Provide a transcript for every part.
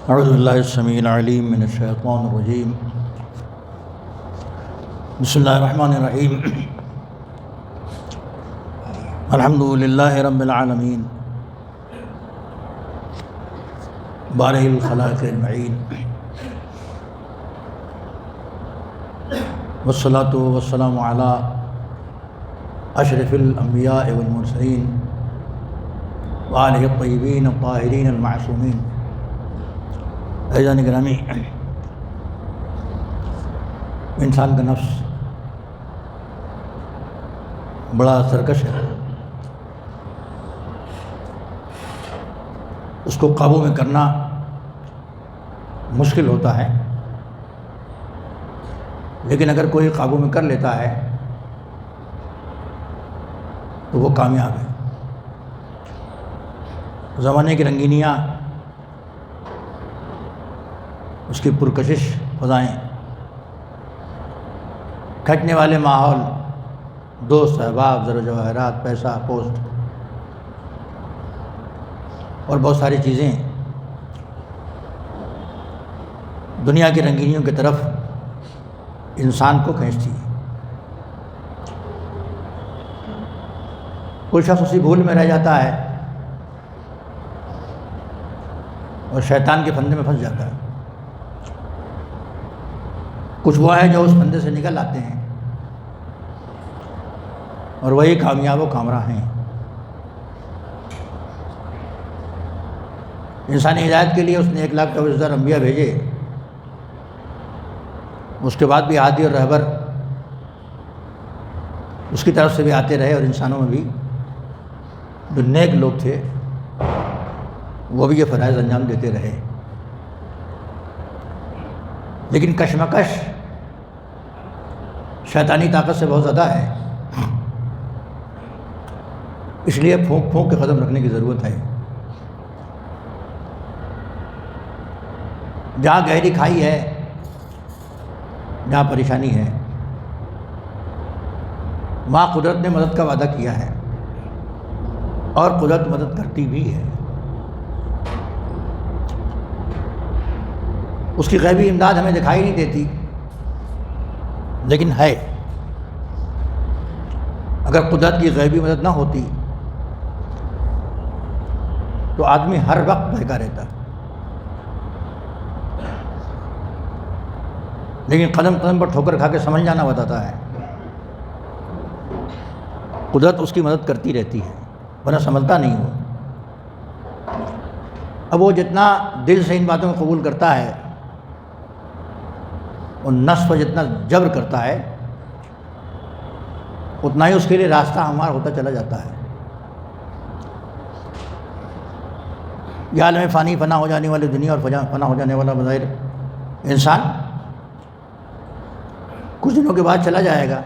اعوذ باللہ السمیع العلیم من الشیطان الرجیم بسم اللہ الرحمن الرحیم الحمد للہ رب العالمین بارئ الخلائق اجمعین والصلاة والسلام علی اشرف الانبیاء والمرسلین وآلہ الطیبین الطاہرین المعصومین۔ عزیزان گرامی، انسان کا نفس بڑا سرکش ہے، اس کو قابو میں کرنا مشکل ہوتا ہے، لیکن اگر کوئی قابو میں کر لیتا ہے تو وہ کامیاب ہے۔ زمانے کی رنگینیاں، اس کی پرکشش فضائیں، کھٹنے والے ماحول، دوست احباب، زر و جواہرات، پیسہ، پوسٹ اور بہت ساری چیزیں دنیا کی رنگینیوں کی طرف انسان کو کھینچتی ہے۔ کوئی شخص اسی بھول میں رہ جاتا ہے اور شیطان کے پھندے میں پھنس جاتا ہے۔ کچھ وہ ہے جو اس پھندے سے نکل آتے ہیں اور وہی کامیاب و کامراں ہیں۔ انسانی ہدایت کے لیے اس نے 1,24,000 انبیاء بھیجے، اس کے بعد بھی ہادی اور رہبر اس کی طرف سے بھی آتے رہے، اور انسانوں میں بھی جو نیک لوگ تھے وہ بھی یہ فرائض انجام دیتے رہے۔ لیکن کشمکش شیطانی طاقت سے بہت زیادہ ہے، اس لیے پھونک پھونک کے قدم رکھنے کی ضرورت ہے۔ جہاں گہری کھائی ہے، جہاں پریشانی ہے، وہاں قدرت نے مدد کا وعدہ کیا ہے، اور قدرت مدد کرتی بھی ہے۔ اس کی غیبی امداد ہمیں دکھائی نہیں دیتی، لیکن ہے۔ اگر قدرت کی غیبی مدد نہ ہوتی تو آدمی ہر وقت بہکا رہتا، لیکن قدم قدم پر ٹھوکر کھا کے سمجھ جانا بتاتا ہے۔ قدرت اس کی مدد کرتی رہتی ہے، ورنہ سمجھتا نہیں وہ۔ اب وہ جتنا دل سے ان باتوں کو قبول کرتا ہے اور نفس پر جتنا جبر کرتا ہے، اتنا ہی اس کے لیے راستہ ہموار ہوتا چلا جاتا ہے۔ یہ عالم فانی، فنا ہو جانے والی دنیا اور فنا ہو جانے والا بظاہر انسان کچھ دنوں کے بعد چلا جائے گا،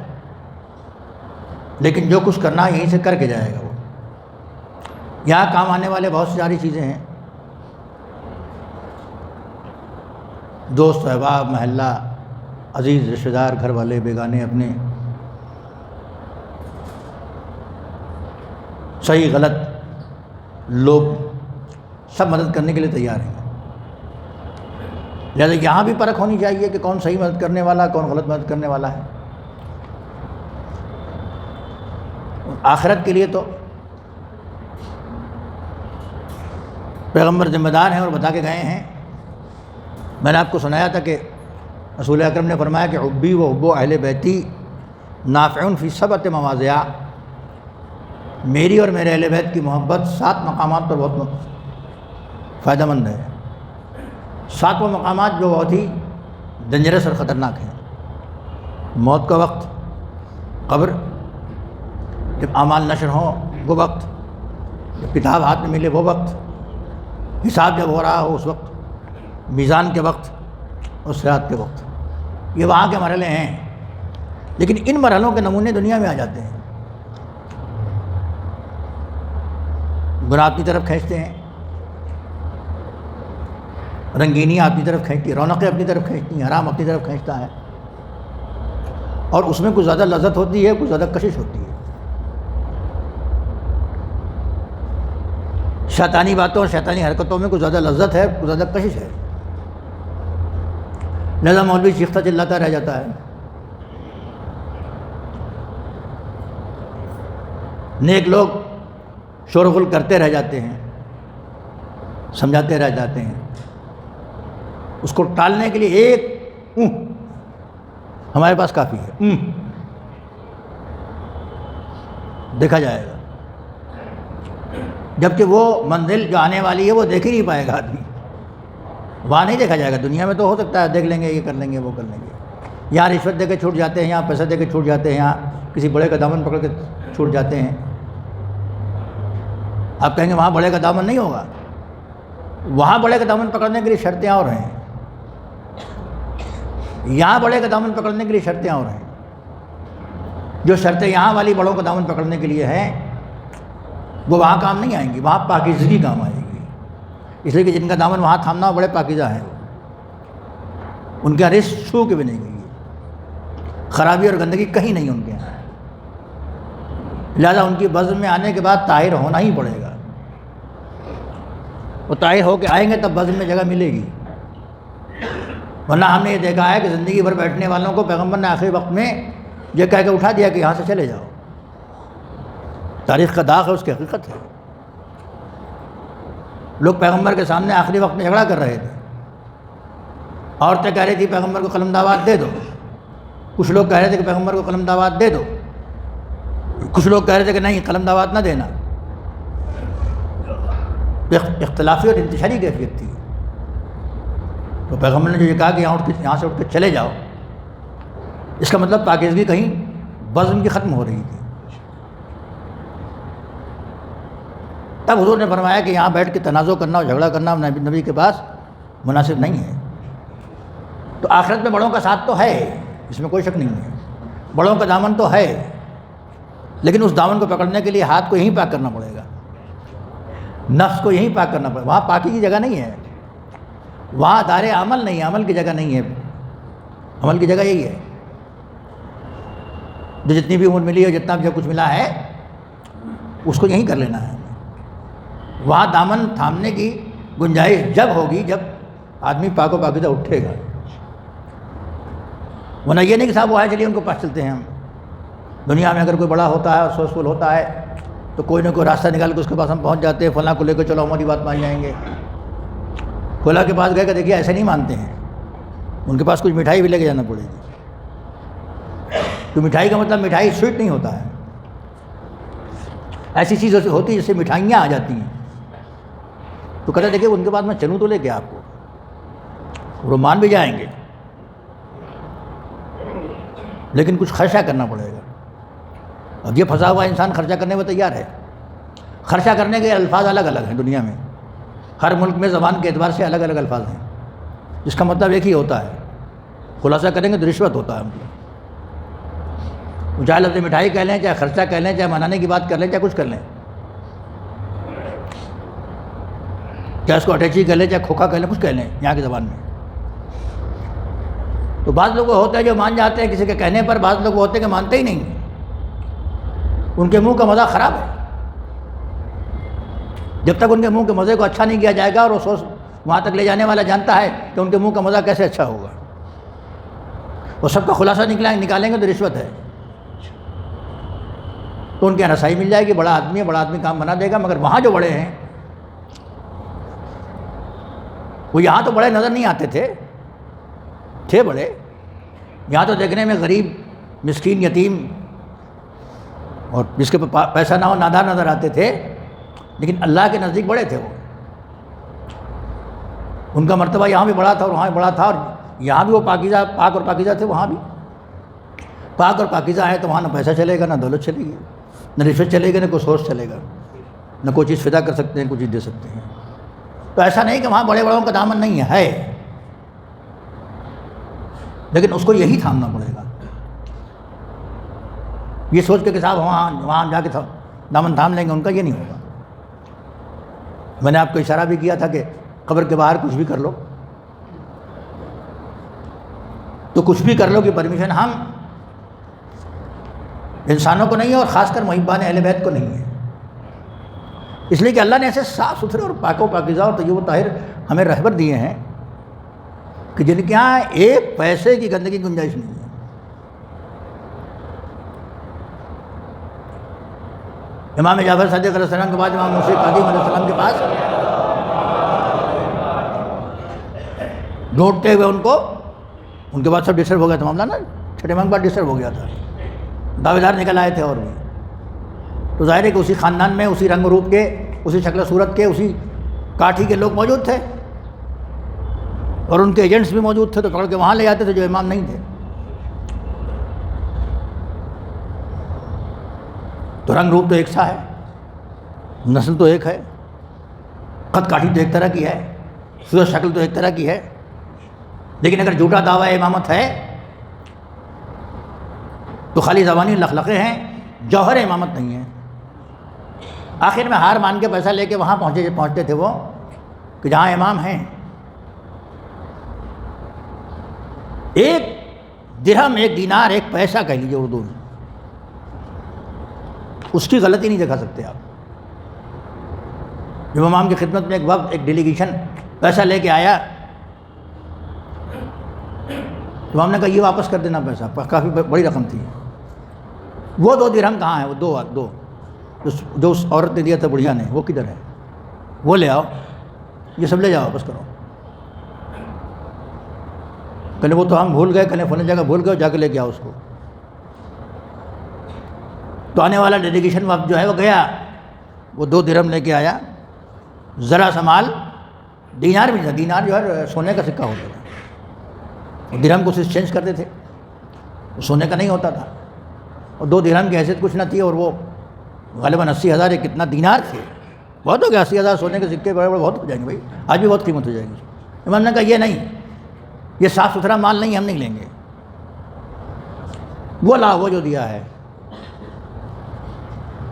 لیکن جو کچھ کرنا ہے یہیں سے کر کے جائے گا۔ وہ یہاں کام آنے والے بہت ساری چیزیں ہیں، دوست احباب، محلہ، عزیز رشتہ دار، گھر والے، بیگانے، اپنے، صحیح غلط لوگ سب مدد کرنے کے لیے تیار ہیں۔ لہٰذا یہاں بھی پرکھ ہونی چاہیے کہ کون صحیح مدد کرنے والا، کون غلط مدد کرنے والا ہے۔ آخرت کے لیے تو پیغمبر ذمہ دار ہیں اور بتا کے گئے ہیں۔ میں نے آپ کو سنایا تھا کہ رسول اکرم نے فرمایا کہ حبی و حب اہل بیتی نافع فی 7 مواضع، میری اور میرے اہل بیت کی محبت 7 مقامات پر بہت فائدہ مند ہے۔ 7 مقامات جو بہت ہی ڈینجرس اور خطرناک ہیں: موت کا وقت، قبر، جب اعمال نشر ہوں وہ وقت، جب کتاب ہاتھ میں ملے وہ وقت، حساب جب ہو رہا ہو اس وقت، میزان کے وقت اور صراط کے وقت۔ یہ وہاں کے مرحلے ہیں، لیکن ان مرحلوں کے نمونے دنیا میں آ جاتے ہیں۔ گناہ اپنی طرف کھینچتے ہیں، رنگینیاں اپنی طرف کھینچتی ہیں، رونقیں اپنی طرف کھینچتی ہیں، حرام اپنی طرف کھینچتا ہے، اور اس میں کچھ زیادہ لذت ہوتی ہے، کچھ زیادہ کشش ہوتی ہے۔ شیطانی باتوں اور شیطانی حرکتوں میں کچھ زیادہ لذت ہے، کچھ زیادہ کشش ہے۔ لہذا مولوی چیختا چلاتا رہ جاتا ہے، نیک لوگ شور غل کرتے رہ جاتے ہیں، سمجھاتے رہ جاتے ہیں۔ اس کو ٹالنے کے لیے ایک ہمارے پاس کافی ہے، دیکھا جائے گا، جبکہ وہ منزل جو آنے والی ہے وہ دیکھ ہی نہیں پائے گا آدمی، وہاں نہیں دیکھا جائے گا۔ دنیا میں تو ہو سکتا ہے دیکھ لیں گے، یہ کر لیں گے، وہ کر لیں گے، یہاں رشوت دے کے چھوٹ جاتے ہیں، یہاں پیسہ دے کے چھوٹ جاتے ہیں، یہاں کسی بڑے کا دامن پکڑ کے چھوٹ جاتے ہیں۔ آپ کہیں گے وہاں بڑے کا دامن نہیں ہوگا، وہاں بڑے کا دامن پکڑنے کے لیے شرطیں اور ہیں، یہاں بڑے کا دامن پکڑنے کے لیے شرطیں اور ہیں۔ جو شرطیں یہاں والی بڑوں کا دامن پکڑنے کے لیے ہیں وہ وہاں کام نہیں آئیں گی، وہاں پاکیزگی کام آئے گی، اس لیے کہ جن کا دامن وہاں تھامنا بڑے پاکیزہ ہیں، ان کا رزق چھو کے بھی نہیں گئی، خرابی اور گندگی کہیں نہیں ان کے یہاں، لہذا ان کی بزم میں آنے کے بعد طاہر ہونا ہی پڑے گا۔ وہ طاہر ہو کے آئیں گے تب بزم میں جگہ ملے گی، ورنہ ہم نے یہ دیکھا ہے کہ زندگی بھر بیٹھنے والوں کو پیغمبر نے آخری وقت میں یہ کہہ کے اٹھا دیا کہ یہاں سے چلے جاؤ۔ تاریخ کا داغ ہے، اس کی حقیقت ہے۔ لوگ پیغمبر کے سامنے آخری وقت میں جھگڑا کر رہے تھے، عورتیں کہہ رہی تھی پیغمبر کو قلم دعوات دے دو، کچھ لوگ کہہ رہے تھے کہ پیغمبر کو قلم دعوات دے دو، کچھ لوگ کہہ رہے تھے کہ نہیں قلم دعوات نہ دینا۔ اختلافی اور انتشاری کیفیت تھی۔ تو پیغمبر نے جو یہ کہا کہ یہاں سے اٹھ کے چلے جاؤ، اس کا مطلب پاکیزگی کہیں بزم کی ختم ہو رہی تھی۔ تب حضور نے فرمایا کہ یہاں بیٹھ کے تنازع کرنا اور جھگڑا کرنا نبی کے پاس مناسب نہیں ہے۔ تو آخرت میں بڑوں کا ساتھ تو ہے، اس میں کوئی شک نہیں ہے، بڑوں کا دامن تو ہے، لیکن اس دامن کو پکڑنے کے لیے ہاتھ کو یہیں پاک کرنا پڑے گا، نفس کو یہیں پاک کرنا پڑے گا۔ وہاں پاکی کی جگہ نہیں ہے، وہاں دار عمل نہیں ہے، عمل کی جگہ نہیں ہے، عمل کی جگہ یہی ہے۔ جو جتنی بھی عمر ملی ہے، جتنا بھی جو کچھ ملا ہے، اس کو یہیں کر لینا ہے۔ وہاں دامن تھامنے کی گنجائش جب ہوگی جب آدمی پاک و پاکیزہ اٹھے گا، ورنہ یہ نہیں کہ صاحب وہ آئے چلیے ان کو پاس چلتے ہیں ہم۔ دنیا میں اگر کوئی بڑا ہوتا ہے اور سوسفل ہوتا ہے تو کوئی نہ کوئی راستہ نکال کے اس کے پاس ہم پہنچ جاتے ہیں، فلاں کو لے کے چلو ہماری بات مان جائیں گے۔ فلاں کے پاس گئے کہ دیکھیے ایسے نہیں مانتے ہیں، ان کے پاس کچھ مٹھائی بھی لے کے جانا پڑے گی۔ تو مٹھائی کا مطلب مٹھائی سویٹ نہیں ہوتا ہے، ایسی چیز ہوتی ہے جس سے مٹھائیاں آ جاتی ہیں۔ تو کہتے دیکھیے ان کے بعد میں چلوں تو لے کے آپ کو، وہ مان بھی جائیں گے، لیکن کچھ خرچہ کرنا پڑے گا۔ اب یہ پھنسا ہوا انسان خرچہ کرنے میں تیار ہے۔ خرچہ کرنے کے الفاظ الگ الگ ہیں دنیا میں، ہر ملک میں زبان کے اعتبار سے الگ الگ الفاظ ہیں، جس کا مطلب ایک ہی ہوتا ہے، خلاصہ کریں گے تو رشوت ہوتا ہے مطلب۔ چاہے لفظ مٹھائی کہہ لیں، چاہے خرچہ کہہ لیں، چاہے منانے کی بات کر لیں، چاہے کچھ کر لیں، چاہے اس کو اٹیچی کہہ لیں، چاہے کھوکھا کہہ لیں، کچھ کہہ لیں یہاں کی زبان میں۔ تو بعض لوگ ہوتے ہیں جو مان جاتے ہیں کسی کے کہنے پر، بعض لوگ ہوتے ہیں کہ مانتے ہی نہیں، ان کے منہ کا مزہ خراب ہے۔ جب تک ان کے منہ کے مزے کو اچھا نہیں کیا جائے گا اور وہ سوچ وہاں تک لے جانے والا جانتا ہے کہ ان کے منہ کا مزہ کیسے اچھا ہوگا، وہ سب کا خلاصہ نکالیں گے تو رشوت ہے، تو ان کی رسائی مل جائے گی، بڑا آدمی ہے، بڑا آدمی کام بنا دے گا۔ مگر وہاں جو بڑے ہیں وہ یہاں تو بڑے نظر نہیں آتے تھے بڑے، یہاں تو دیکھنے میں غریب، مسکین، یتیم اور جس کے پاس پیسہ نہ ہو نادار نظر آتے تھے، لیکن اللہ کے نزدیک بڑے تھے وہ۔ ان کا مرتبہ یہاں بھی بڑا تھا اور وہاں بھی بڑا تھا، اور یہاں بھی وہ پاکیزہ، پاک اور پاکیزہ تھے، وہاں بھی پاک اور پاکیزہ ہے، تو وہاں نہ پیسہ چلے گا، نہ دولت چلے گی، نہ رشوت چلے گی، نہ کوئی سورس چلے گا، نہ کوئی چیز فدا کر سکتے ہیں، کوئی چیز دے سکتے ہیں۔ تو ایسا نہیں کہ وہاں بڑے بڑوں کا دامن نہیں ہے، لیکن اس کو یہی تھامنا پڑے گا۔ یہ سوچ کے کہ صاحب وہاں جا کے دامن تھام لیں گے ان کا، یہ نہیں ہوگا۔ میں نے آپ کو اشارہ بھی کیا تھا کہ قبر کے باہر کچھ بھی کر لو، تو کچھ بھی کر لو کی پرمیشن ہم انسانوں کو نہیں ہے، اور خاص کر محبان اہل بیت کو نہیں ہے، اس لیے کہ اللہ نے ایسے صاف ستھرے اور پاک و پاکیزہ اور طیب و طاہر ہمیں رہبر دیے ہیں کہ جن کے یہاں ایک پیسے کی گندگی گنجائش نہیں ہے. امام جعفر صادق علیہ السلام کے بعد امام موسیٰ کاظم علیہ السلام کے پاس ڈھونڈتے ہوئے ان کے بعد سب ڈسٹرب ہو گیا تھا معاملہ نا, چھٹے امام کے بعد ڈسٹرب ہو گیا تھا, دعوے دار نکل آئے تھے اور بھی. تو ظاہر ہے کہ اسی خاندان میں, اسی رنگ و روپ کے, اسی شکل و صورت کے, اسی کاٹھی کے لوگ موجود تھے اور ان کے ایجنٹس بھی موجود تھے, تو پکڑ کے وہاں لے جاتے تھے جو امام نہیں تھے. تو رنگ روپ تو ایک سا ہے, نسل تو ایک ہے, قد کاٹھی تو ایک طرح کی ہے, صورت شکل تو ایک طرح کی ہے, لیکن اگر جھوٹا دعویٰ امامت ہے تو خالی زبانی لخلقے ہیں, جوہر امامت نہیں ہے. آخر میں ہار مان کے پیسہ لے کے وہاں پہنچتے تھے وہ کہ جہاں امام ہیں. ایک درہم, ایک دینار, ایک پیسہ کہہ لیجیے اردو میں, اس کی غلطی نہیں دکھا سکتے آپ. جب امام کی خدمت میں ایک وقت ایک ڈیلیگیشن پیسہ لے کے آیا, امام نے کہا یہ واپس کر دینا پیسہ, کافی بڑی رقم تھی. وہ 2 درہم کہاں ہیں, وہ دو جو اس عورت نے دیا تھا بڑھیا نے, وہ کدھر ہے, وہ لے آؤ, یہ سب لے جاؤ, واپس کرو. کہنے وہ تو ہم بھول گئے, کہنے فلاں جگہ بھول گئے, جا کے لے کے آؤ اس کو. تو آنے والا ڈیلیگیشن وقت جو ہے وہ گیا, وہ 2 درہم لے کے آیا, ذرا سا مال, دینار بھی تھا, دینار جو ہے سونے کا سکہ ہوتا تھا, درہم کو صرف چینج کرتے تھے, وہ سونے کا نہیں ہوتا تھا, اور 2 درہم کی حیثیت کچھ نہ تھی, اور وہ غالباً 80,000 یا کتنا دینار تھے. بہت ہو گیا, 80,000 سونے کے سکے بڑے بڑے بہت ہو جائیں گے بھائی, آج بھی بہت قیمت ہو جائے گی. امام نے کہا یہ نہیں, یہ صاف ستھرا مال نہیں, ہم نہیں لیں گے, وہ لا, وہ جو دیا ہے.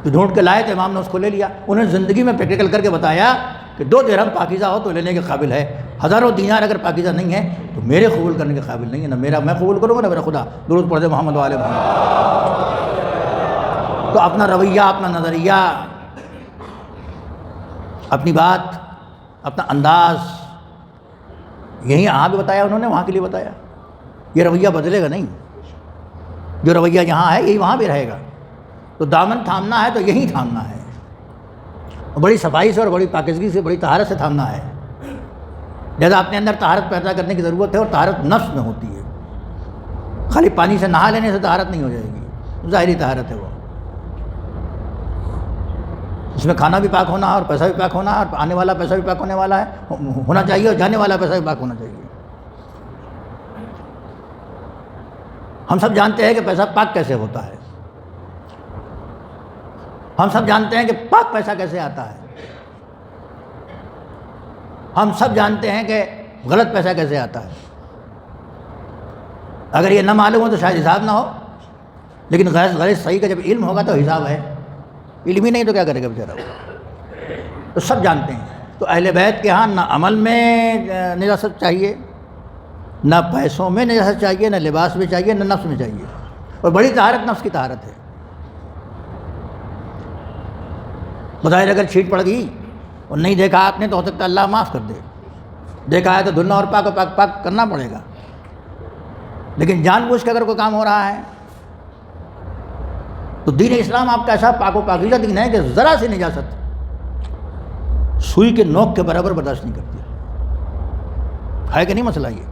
تو ڈھونڈ کے لائے تو امام نے اس کو لے لیا. انہیں زندگی میں پریکٹیکل کر کے بتایا کہ 2 درہم پاکیزہ ہو تو لینے کے قابل ہے, ہزاروں دینار اگر پاکیزہ نہیں ہے تو میرے قبول کرنے کے قابل نہیں ہے, نہ میرا میں قبول کروں گا نہ میرا خدا. درود پڑھ دے محمد وعلى محمد. تو اپنا رویہ, اپنا نظریہ, اپنی بات, اپنا انداز, یہی یہاں بھی بتایا انہوں نے, وہاں کے لیے بتایا. یہ رویہ بدلے گا نہیں, جو رویہ یہاں ہے یہی وہاں بھی رہے گا. تو دامن تھامنا ہے تو یہی تھامنا ہے, بڑی صفائی سے اور بڑی پاکیزگی سے, بڑی طہارت سے تھامنا ہے. لہذا اپنے اندر طہارت پیدا کرنے کی ضرورت ہے, اور طہارت نفس میں ہوتی ہے. خالی پانی سے نہا لینے سے طہارت نہیں ہو جائے گی, ظاہری طہارت ہے وہ. اس میں کھانا بھی پاک ہونا ہے, اور پیسہ بھی پاک ہونا ہے, اور آنے والا پیسہ بھی پاک ہونے والا ہے ہونا چاہیے, اور جانے والا پیسہ بھی پاک ہونا چاہیے. ہم سب جانتے ہیں کہ پیسہ پاک کیسے ہوتا ہے, ہم سب جانتے ہیں کہ پاک پیسہ کیسے آتا ہے, ہم سب جانتے ہیں کہ غلط پیسہ کیسے آتا ہے. اگر یہ نہ معلوم ہو تو شاید حساب نہ ہو, لیکن غلط صحیح کا جب علم ہوگا تو حساب ہے. علم ہی نہیں تو کیا کرے گا بیچارہ. تو سب جانتے ہیں. تو اہل بیت کے ہاں نہ عمل میں نجاست چاہیے, نہ پیسوں میں نجاست چاہیے, نہ لباس میں چاہیے, نہ نفس میں چاہیے. اور بڑی طہارت نفس کی طہارت ہے. بظاہر اگر چھینٹ پڑ گئی اور نہیں دیکھا آپ نے تو ہو سکتا ہے اللہ معاف کر دے, دیکھا ہے تو دھلنا اور پاک و پاک پاک کرنا پڑے گا. لیکن جان بوجھ کے اگر کوئی کام ہو رہا ہے تو دین اسلام آپ کا ایسا پاک و پاکیزہ دین ہے کہ ذرا سی نجاست سوئی کے نوک کے برابر برداشت نہیں کرتی. ہے کہ نہیں مسئلہ؟ یہ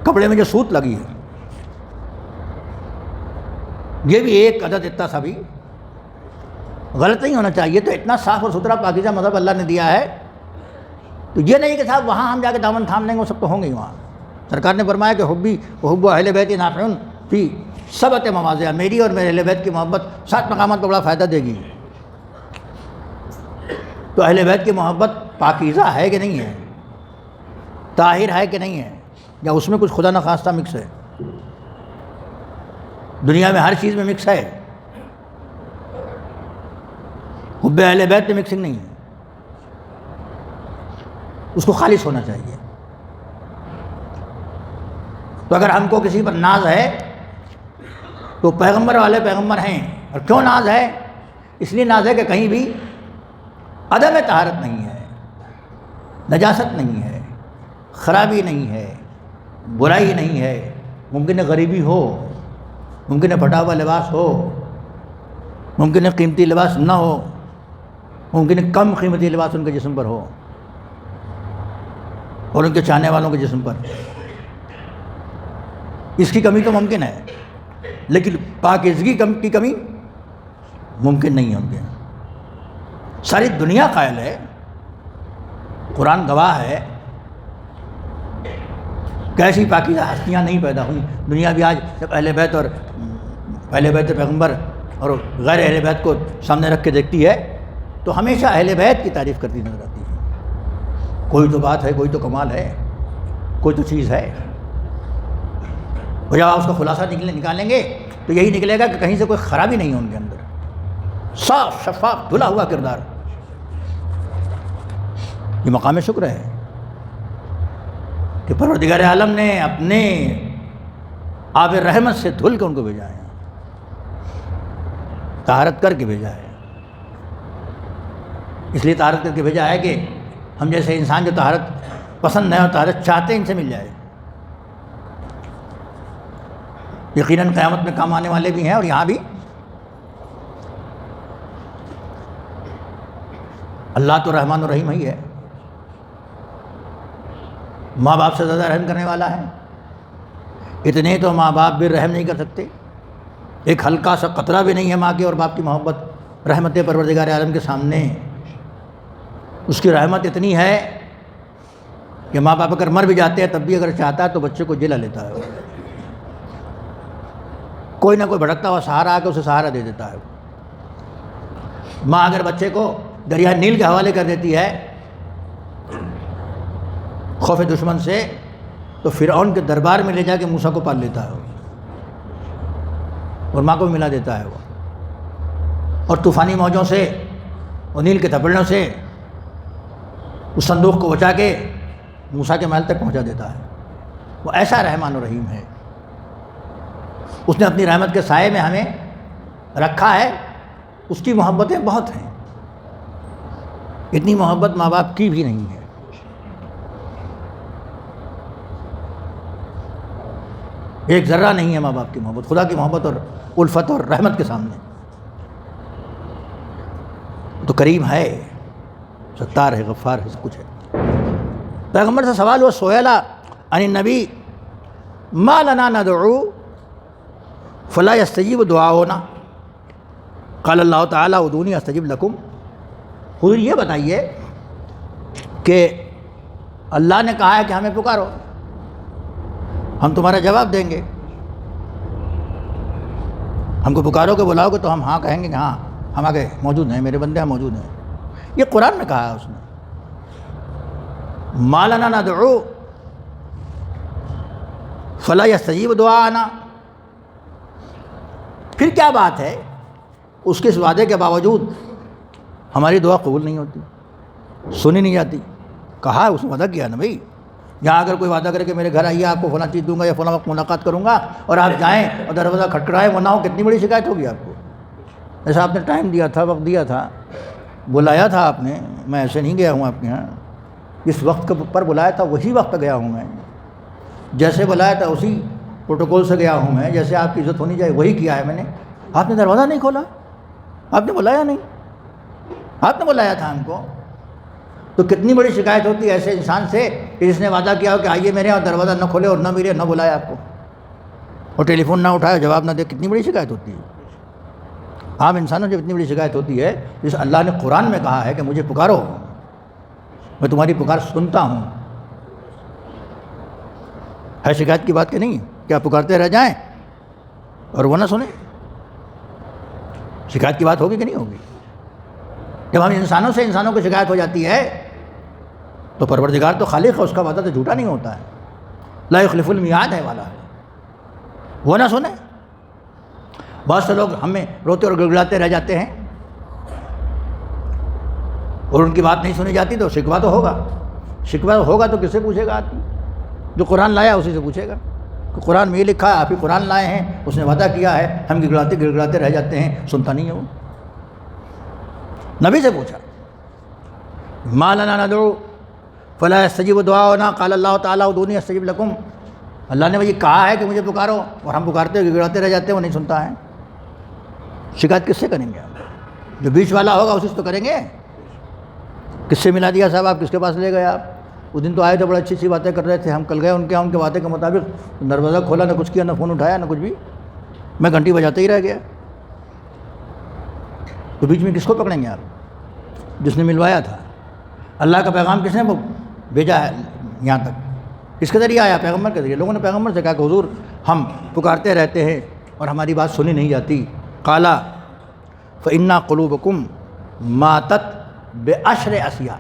کپڑے میں جو سوت لگی ہے یہ بھی ایک عدد اتنا سا بھی غلط نہیں ہونا چاہیے. تو اتنا صاف اور ستھرا پاکیزہ مذہب اللہ نے دیا ہے, تو یہ نہیں کہ صاحب وہاں ہم جا کے دامن تھام لیں گے, وہ سب تو ہوں گے ہی. وہاں سرکار نے فرمایا کہ حبی و حب اہل بیت نافع فی 7 مواضع, میری اور میرے اہل بیت کی محبت 7 مقامات کو بڑا فائدہ دے گی. تو اہل بیت کی محبت پاکیزہ ہے کہ نہیں ہے, طاہر ہے کہ نہیں ہے, یا اس میں کچھ خدا نخواستہ مکس ہے؟ دنیا میں ہر چیز میں مکس ہے, حب اہل بیت میں مکسنگ نہیں ہے. اس کو خالص ہونا چاہیے. تو اگر ہم کو کسی پر ناز ہے تو پیغمبر والے پیغمبر ہیں. اور کیوں ناز ہے؟ اس لیے ناز ہے کہ کہیں بھی عدم طہارت نہیں ہے, نجاست نہیں ہے، خرابی نہیں ہے، برائی نہیں ہے، ممکن ہے غریبی ہو، ممکن ہے پھٹا ہوا لباس ہو، ممکن ہے قیمتی لباس نہ ہو، ممکن ہے کم قیمتی لباس ان کے جسم پر ہو اور ان کے چاہنے والوں کے جسم پر، اس کی کمی تو ممکن ہے، لیکن پاکیزگی کی کمی ممکن نہیں ہے ان کے۔ ساری دنیا قائل ہے، قرآن گواہ ہے کہ ایسی پاکیزہ ہستیاں نہیں پیدا ہوئیں۔ دنیا بھی آج جب اہل بیت اور اہل بیت پیغمبر اور غیر اہل بیت کو سامنے رکھ کے دیکھتی ہے تو ہمیشہ اہل بیت کی تعریف کرتی نظر آتی ہے۔ کوئی تو بات ہے، کوئی تو کمال ہے، کوئی تو چیز ہے، اور جب آپ اس کا خلاصہ نکالیں گے تو یہی نکلے گا کہ کہیں سے کوئی خرابی نہیں ہے ان کے اندر، صاف شفاف دھلا ہوا کردار۔ یہ مقام شکر ہے کہ پروردگار عالم نے اپنے آب رحمت سے دھل کے ان کو بھیجا ہے، طہارت کر کے بھیجا ہے۔ اس لیے طہارت کر کے بھیجا ہے کہ ہم جیسے انسان جو طہارت پسند ہے اور طہارت چاہتے ہیں ان سے مل جائے۔ یقیناً قیامت میں کام آنے والے بھی ہیں اور یہاں بھی۔ اللہ تو رحمان الرحیم ہی ہے، ماں باپ سے زیادہ رحم کرنے والا ہے۔ اتنے تو ماں باپ بھی رحم نہیں کر سکتے، ایک ہلکا سا قطرہ بھی نہیں ہے ماں کی اور باپ کی محبت رحمت پروردگار عالم کے سامنے۔ اس کی رحمت اتنی ہے کہ ماں باپ اگر مر بھی جاتے ہیں تب بھی اگر چاہتا ہے تو بچے کو جلا لیتا ہے، کوئی نہ کوئی بھٹکتا ہوا سہارا آ کے اسے سہارا دے دیتا ہے۔ ماں اگر بچے کو دریائے نیل کے حوالے کر دیتی ہے خوف دشمن سے تو فرعون کے دربار میں لے جا کے موسیٰ کو پال لیتا ہے اور ماں کو بھی ملا دیتا ہے وہ، اور طوفانی موجوں سے اور نیل کے تھپڑوں سے اس صندوق کو بچا کے موسیٰ کے محل تک پہنچا دیتا ہے۔ وہ ایسا رحمان و رحیم ہے، اس نے اپنی رحمت کے سائے میں ہمیں رکھا ہے۔ اس کی محبتیں بہت ہیں، اتنی محبت ماں باپ کی بھی نہیں ہے۔ ایک ذرہ نہیں ہے ماں باپ کی محبت، خدا کی محبت اور الفت اور رحمت کے سامنے۔ تو کریم ہے، ستار ہے، غفار ہے، سب کچھ ہے۔ پیغمبر سے سوال ہوا سئل عن النبی ما لنا ندعو فلا یستجیب دعاؤنا قال اللہ تعالیٰ ادعونی استجب لکم۔ حضور یہ بتائیے کہ اللہ نے کہا ہے کہ ہمیں پکارو، ہم تمہارا جواب دیں گے۔ ہم کو پکارو کہ بلاؤ گے تو ہم ہاں کہیں گے کہ ہاں ہم آگے موجود ہیں، میرے بندے ہم موجود ہیں۔ یہ قرآن میں کہا ہے اس نے، ما لنا ندعو فلا یستجیب دعانا۔ پھر کیا بات ہے اس کے اس وعدے کے باوجود ہماری دعا قبول نہیں ہوتی، سنی نہیں جاتی؟ کہا اس نے وعدہ کیا نا بھائی، یہاں اگر کوئی وعدہ کرے کہ میرے گھر آئیے آپ کو فلاں چیز دوں گا یا فلاں وقت ملاقات کروں گا اور آپ جائیں اور دروازہ کھٹکھٹائیں وہ نہ ہو، کتنی بڑی شکایت ہوگی آپ کو۔ ایسا آپ نے ٹائم دیا تھا، وقت دیا تھا، بلایا تھا آپ نے، میں ایسے نہیں گیا ہوں آپ کے یہاں، جس وقت پر بلایا تھا وہی وقت پہ گیا ہوں میں، جیسے بلایا تھا اسی پروٹوکول سے گیا ہوں میں، جیسے آپ کی عزت ہونی چاہیے وہی کیا ہے میں نے۔ آپ نے دروازہ نہیں کھولا، آپ نے بلایا نہیں، آپ نے بلایا تھا ہم کو، تو کتنی بڑی شکایت ہوتی ہے ایسے انسان سے کہ جس نے وعدہ کیا ہو کہ آئیے میرے اور دروازہ نہ کھولے اور نہ ملے، نہ بلایا آپ کو اور ٹیلی فون نہ اٹھایا، جواب نہ دے، کتنی بڑی شکایت ہوتی ہے۔ عام انسانوں سے اتنی بڑی شکایت ہوتی ہے جس اللہ نے قرآن میں کہا ہے کہ مجھے پکارو، میں تمہاری پکار سنتا ہوں۔ ہے شکایت کی بات کہ نہیں؟ کیا پکارتے رہ جائیں اور وہ نہ سنیں؟ شکایت کی بات ہوگی کہ نہیں ہوگی؟ جب ہم انسانوں سے انسانوں کو شکایت ہو جاتی ہے تو پروردگار تو خالق ہے، اس کا وعدہ تو جھوٹا نہیں ہوتا ہے، لا یخلف المیعاد ہے والا ہے، وہ نہ سنیں۔ بہت سے لوگ ہمیں روتے اور گڑگڑاتے رہ جاتے ہیں اور ان کی بات نہیں سنی جاتی تو شکوہ تو ہوگا، شکوہ ہوگا تو کس سے پوچھے گا آدمی؟ جو قرآن لایا اسی سے پوچھے گا کہ قرآن میں یہ لکھا ہے، آپ ہی قرآن لائے ہیں، اس نے وعدہ کیا ہے، ہم گڑگڑاتے رہ جاتے ہیں، سنتا نہیں ہے وہ۔ نبی سے پوچھا ما لنا ندعو فلا یستجیب دعاؤنا قال اللہ تعالیٰ ادعونی استجب لکم، اللہ نے وہی کہا ہے کہ مجھے پکارو، اور ہم پکارتے ہوئے گڑاتے رہ جاتے ہیں، وہ نہیں سنتا ہے۔ شکایت کس سے کریں گے ہم؟ جو بیچ والا ہوگا اسی سے تو کریں گے۔ کس سے ملا دیا صاحب، آپ کس کے پاس لے گئے؟ آپ اس دن تو آئے تھے، بڑا اچھی اچھی باتیں کر رہے تھے، ہم کل گئے ان کے یہاں، ان کے باتیں کے مطابق دروازہ کھولا، نہ کچھ کیا، نہ فون اٹھایا، نہ کچھ بھی، میں گھنٹی بجاتے ہی رہ گیا۔ تو بیچ میں کس کو پکڑیں گے آپ؟ جس نے ملوایا تھا۔ اللہ کا پیغام کس نے بھیجا ہے یہاں تک؟ کس کے ذریعے آیا؟ پیغمبر کے ذریعے۔ لوگوں نے پیغمبر سے کہا کہ حضور ہم پکارتے رہتے ہیں اور ہماری بات سنی نہیں جاتی۔ قالا فإن قلوبکم ماتت بعشر اشیاء،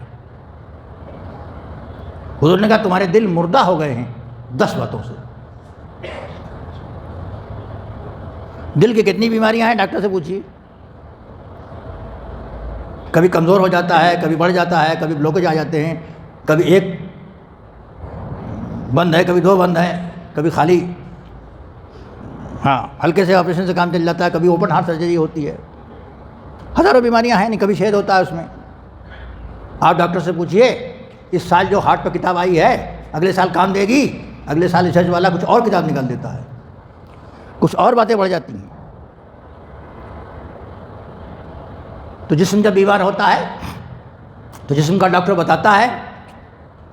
حضور نے کہا تمہارے دل مردہ ہو گئے ہیں 10 باتوں سے۔ دل کی کتنی بیماریاں ہیں ڈاکٹر سے پوچھیے، کبھی کمزور ہو جاتا ہے، کبھی بڑھ جاتا ہے، کبھی بلوکیج آ جاتے ہیں، کبھی ایک بند ہے، کبھی 2 بند ہیں، کبھی خالی ہلکے سے آپریشن سے کام چل جاتا ہے، کبھی اوپن ہارٹ سرجری ہوتی ہے، ہزاروں بیماریاں ہیں، نہیں کبھی شہد ہوتا ہے اس میں۔ آپ ڈاکٹر سے پوچھئے اس سال جو ہارٹ پہ کتاب آئی ہے اگلے سال کام دے گی؟ اگلے سال ریسرچ والا کچھ اور کتاب نکال دیتا ہے، کچھ اور باتیں بڑھ جاتی ہیں۔ تو جسم جب بیمار ہوتا ہے تو جسم کا ڈاکٹر بتاتا ہے،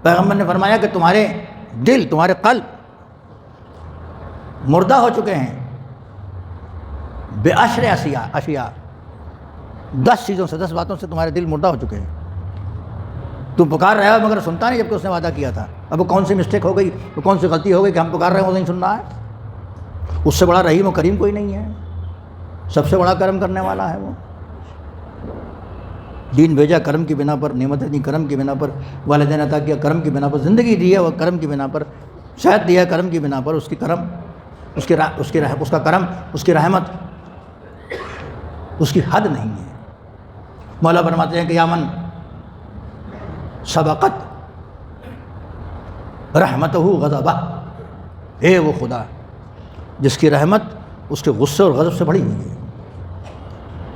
پیغمبر نے فرمایا کہ تمہارے دل، تمہارے قلب مردہ ہو چکے ہیں بعشر اشیاء، 10 چیزوں سے، 10 باتوں سے تمہارے دل مردہ ہو چکے ہیں۔ تم پکار رہے ہو مگر سنتا نہیں، جبکہ اس نے وعدہ کیا تھا۔ اب وہ کون سی مسٹیک ہو گئی، وہ کون سی غلطی ہو گئی کہ ہم پکار رہے ہیں وہ نہیں سن رہا ہے؟ اس سے بڑا رحیم و کریم کوئی نہیں ہے، سب سے بڑا کرم کرنے والا ہے وہ۔ دین بھیجا کرم کی بنا پر، نعمتیں دی کرم کی بنا پر، والدین عطا کیا کرم کی بنا پر، زندگی دی ہے وہ کرم کی بنا پر، صحت دیا کرم کی بنا پر، اس کی کرم، اس کا کرم، اس کی رحمت، اس کی حد نہیں ہے۔ مولا فرماتے ہیں کہ یا من سبقت رحمتہ غضبہ، اے وہ خدا جس کی رحمت اس کے غصے اور غضب سے بڑی ہوئی ہے۔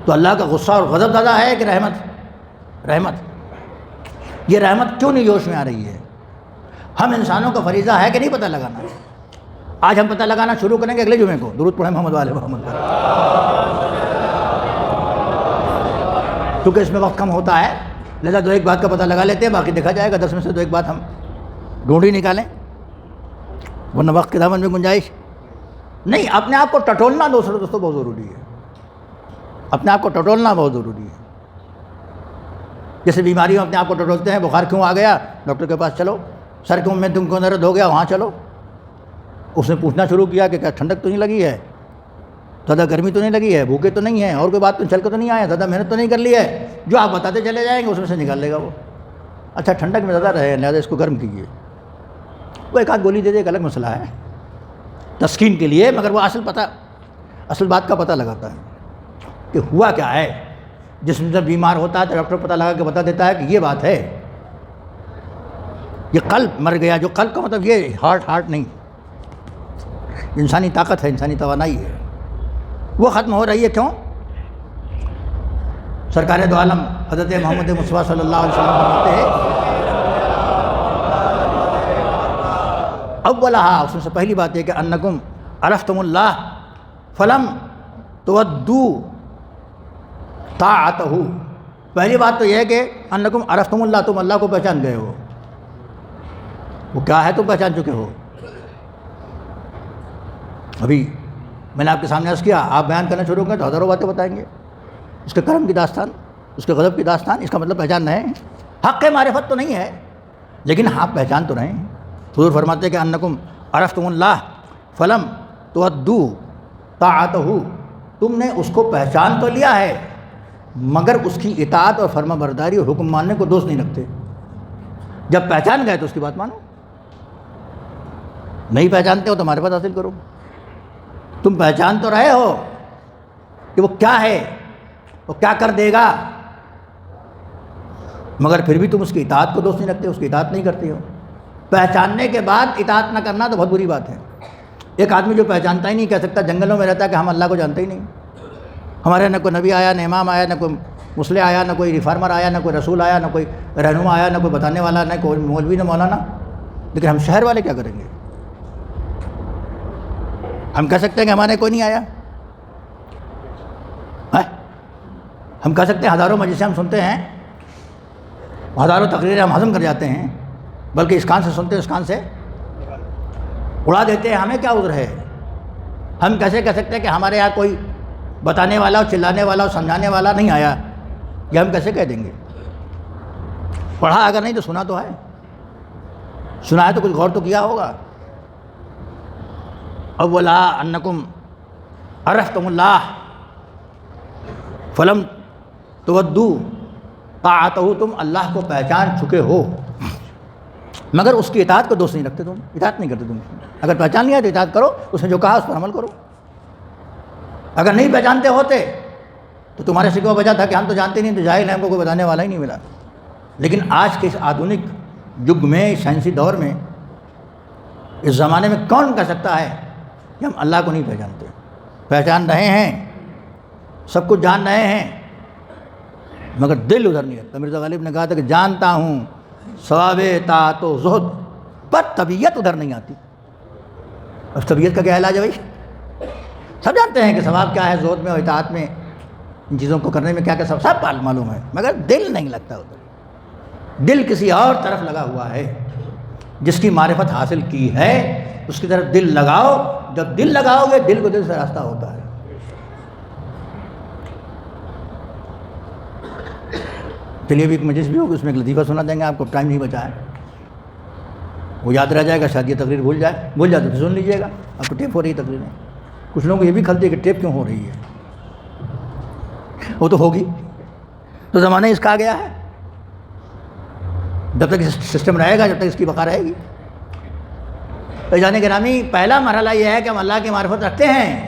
تو اللہ کا غصہ اور غضب زیادہ ہے کہ رحمت؟ یہ رحمت کیوں نہیں جوش میں آ رہی ہے؟ ہم انسانوں کا فریضہ ہے کہ نہیں پتہ لگانا؟ آج ہم پتہ لگانا شروع کریں گے اگلے جمعے کو، درود پڑھیں محمد والے محمد پر، کیونکہ اس میں وقت کم ہوتا ہے، لہذا 2-1 بات کا پتہ لگا لیتے ہیں، باقی دیکھا جائے گا، 10 میں سے 2-1 بات ہم ڈھونڈ ہی نکالیں، ورنہ وقت کے دامن میں گنجائش نہیں۔ اپنے آپ کو ٹٹولنا دوستوں بہت ضروری ہے، اپنے آپ کو ٹٹولنا بہت ضروری ہے۔ جیسے بیماریوں اپنے آپ کو ٹٹولتے ہیں، بخار کیوں آ گیا، ڈاکٹر کے پاس چلو، سر کیوں میں تم کو درد ہو گیا، وہاں چلو۔ اس نے پوچھنا شروع کیا کہ کیا ٹھنڈک تو نہیں لگی ہے، زیادہ گرمی تو نہیں لگی ہے، بھوکے تو نہیں ہیں، اور کوئی بات تو چل کے تو نہیں آئے، زیادہ محنت تو نہیں کر لی ہے؟ جو آپ بتاتے چلے جائیں گے اس میں سے نکال لے گا وہ۔ اچھا ٹھنڈک میں زیادہ رہے لہٰذا اس کو گرم کیجیے، وہ 1 آدھ گولی دے دے، ایک الگ مسئلہ ہے تسکین کے لیے، مگر وہ اصل بات کا پتہ لگاتا ہے کہ ہوا کیا ہے۔ جسم جب بیمار ہوتا ہے تو ڈاکٹر پتہ لگا کے بتا دیتا ہے کہ یہ بات ہے، یہ قلب مر گیا۔ جو قلب کا مطلب یہ ہارٹ نہیں، انسانی طاقت ہے، انسانی توانائی ہے، وہ ختم ہو رہی ہے۔ کیوں؟ سرکار دو عالم حضرت محمد مصطفیٰ صلی اللہ علیہ وسلم فرماتے ہیں اولہا، اس میں سے پہلی بات ہے کہ انکم عرفتم اللہ فلم تودوا طاعتہ۔ پہلی بات تو یہ ہے کہ انکم عرفتم اللہ، تم اللہ کو پہچان گئے ہو۔ وہ کیا ہے تم پہچان چکے ہو؟ ابھی میں نے آپ کے سامنے عرض کیا، آپ بیان کرنا شروع کریں تو ہزاروں باتیں بتائیں گے، اس کے کرم کی داستان، اس کے غضب کی داستان۔ اس کا مطلب پہچان رہے ہیں، حق معرفت تو نہیں ہے لیکن آپ پہچان تو رہے ہیں۔ حضور فرماتے ہیں کہ انکم عرفتم اللہ فلم تودوا طاعتہ، تم نے اس کو پہچان تو لیا ہے مگر اس کی اطاعت اور فرما برداری اور حکم ماننے کو دوست نہیں رکھتے۔ جب پہچان گئے تو اس کی بات مانو، نہیں پہچانتے ہو تو ہمارے پاس حاصل کرو۔ تم پہچان تو رہے ہو کہ وہ کیا ہے، وہ کیا کر دے گا، مگر پھر بھی تم اس کی اطاعت کو دوست نہیں رکھتے، اس کی اطاعت نہیں کرتے ہو۔ پہچاننے کے بعد اطاعت نہ کرنا تو بہت بری بات ہے۔ ایک آدمی جو پہچانتا ہی نہیں کہہ سکتا، جنگلوں میں رہتا ہے کہ ہم اللہ کو جانتے ہی نہیں، ہمارے نہ کوئی نبی آیا، نہ امام آیا، نہ کوئی مسلح آیا، نہ کوئی ریفارمر آیا، نہ کوئی رسول آیا، نہ کوئی رہنما آیا، نہ کوئی بتانے والا، نہ کوئی مولوی، نہ مولانا. لیکن ہم شہر والے کیا کریں گے؟ ہم کہہ سکتے ہیں کہ ہمارے کوئی نہیں آیا؟ ہم کہہ سکتے ہیں ہزاروں مجلسیں ہم سنتے ہیں، ہزاروں تقریریں ہم ہضم کر جاتے ہیں، بلکہ اس کان سے سنتے ہیں اس کان سے اڑا دیتے ہیں. ہمیں کیا عذر ہے؟ ہم کیسے کہہ سکتے ہیں کہ ہمارے یہاں کوئی بتانے والا اور چلانے والا اور سمجھانے والا نہیں آیا؟ یہ ہم کیسے کہہ دیں گے؟ پڑھا اگر نہیں تو سنا تو ہے، سنا ہے تو کچھ غور تو کیا ہوگا. اولا انکم عرفتم اللہ فلم تودو طاعتہ، تم اللہ کو پہچان چکے ہو مگر اس کی اطاعت کو دوست نہیں رکھتے، تم اطاعت نہیں کرتے. تم اگر پہچان لیا تو اطاعت کرو، اس نے جو کہا اس پر عمل کرو. اگر نہیں پہچانتے ہوتے تو تمہارے شکوہ وجہ تھا کہ ہم تو جانتے نہیں، تو جاہل ہیں، ہم کو کوئی بتانے والا ہی نہیں ملا. لیکن آج کے اس آدھونک یگ میں، اس سائنسی دور میں، اس زمانے میں کون کہہ سکتا ہے کہ ہم اللہ کو نہیں پہچانتے؟ پہچان رہے ہیں، سب کچھ جان رہے ہیں، مگر دل ادھر نہیں رہتا. مرزا غالب نے کہا تھا کہ جانتا ہوں ثواب اطاعت و زہد، پر طبیعت ادھر نہیں آتی. اب طبیعت کا کیا علاج ہے بھائی؟ سب جانتے ہیں کہ ثواب کیا ہے زہد میں اور اطاعت میں، ان چیزوں کو کرنے میں کیا کیا سب معلوم ہے، مگر دل نہیں لگتا ادھر. دل کسی اور طرف لگا ہوا ہے. جس کی معرفت حاصل کی ہے اس کی طرف دل لگاؤ. جب دل لگاؤ گے دل کو دل سے راستہ ہوتا ہے. چلیے ابھی ایک مجلس بھی ہوگی، اس میں ایک لطیفہ سنا دیں گے آپ کو، ٹائم نہیں بچا ہے، وہ یاد رہ جائے گا. شاید یہ تقریر بھول جائے تو پھر سن لیجیے گا. آپ کو ٹیپ ہو رہی ہے تقریریں، کچھ لوگوں کو یہ بھی کھلتی ہے کہ ٹیپ کیوں ہو رہی ہے. وہ تو ہوگی، تو زمانہ اس کا آ گیا ہے. جب تک سسٹم رہے گا، جب تک اس کی بقا رہے گی. جانے گرامی، پہلا مرحلہ یہ ہے کہ ہم اللہ کی معرفت رکھتے ہیں.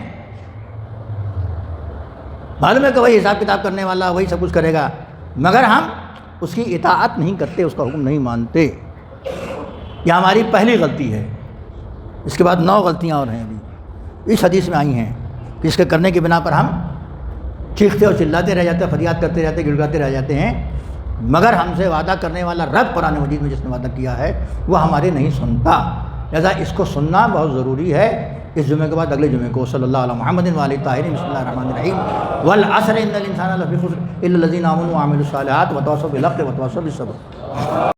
معلوم ہے کہ وہی حساب کتاب کرنے والا، وہی سب کچھ کرے گا، مگر ہم اس کی اطاعت نہیں کرتے، اس کا حکم نہیں مانتے. یہ ہماری پہلی غلطی ہے. اس کے بعد 9 غلطیاں اور ہیں ابھی اس حدیث میں آئی ہیں، کہ اس کے کرنے کی بنا پر ہم چیختے اور چلاتے رہ جاتے ہیں، فریاد کرتے رہتے، گڑگڑاتے رہ جاتے ہیں، مگر ہم سے وعدہ کرنے والا رب قرآن مجید میں جس نے وعدہ کیا ہے وہ ہمارے نہیں سنتا. لہذا اس کو سننا بہت ضروری ہے. اس جمعے کے بعد اگلے جمعے کو صلی اللہ علیہ محمد و آلہ الطاہرین. بسم اللہ الرحمن الرحیم. والعصر ان الانسان لفی خسر الا الذین آمنوا وعملوا الصالحات وتواصوا بالحق وتواصوا بالصبر.